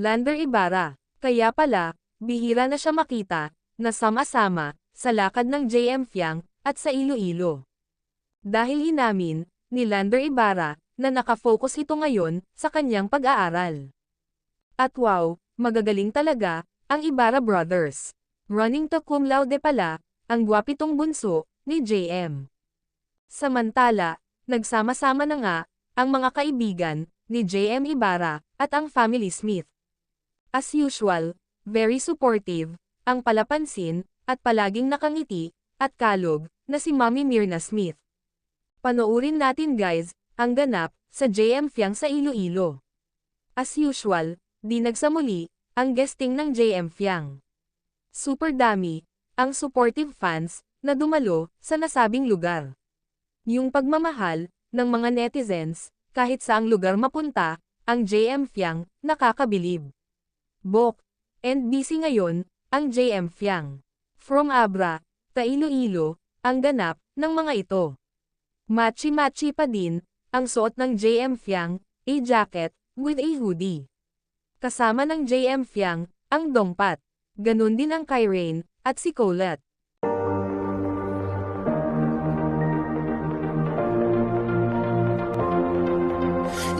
Lander Ibarra. Kaya pala, bihira na siya makita, na sama-sama, sa lakad ng JM Fiang, at sa Iloilo. Dahil inamin, ni Lander Ibarra, na nakafocus ito ngayon, sa kanyang pag-aaral. At wow, magagaling talaga, ang Ibarra brothers. Running to cum laude pala, ang gwapitong bunso, ni JM. Samantala, nagsama-sama na nga, ang mga kaibigan, ni JM Ibarra, at ang family Smith. As usual, very supportive, ang palapansin, at palaging nakangiti, at kalog, na si Mami Myrna Smith. Panoorin natin guys, ang ganap, sa JM Fiang sa Iloilo. As usual, di nagsamuli, ang guesting ng JM Fiang. Super dami, ang supportive fans, na dumalo, sa nasabing lugar. Yung pagmamahal, ng mga netizens, kahit saang lugar mapunta, ang JM Fiang, nakakabilib. Bok, and busy ngayon, ang JM Fiang. From Abra, ta Iloilo, ang ganap, ng mga ito. Matchy-matchy pa din, ang suot ng JM Fiang, a jacket, with a hoodie. Kasama ng JM Fiang, ang dongpat. Ganun din ang kay Rain, at si Colette.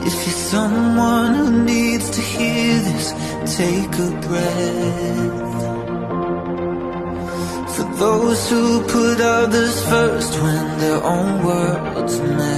If you're someone who needs to hear this, take a breath. For those who put others first when their own world's a mess.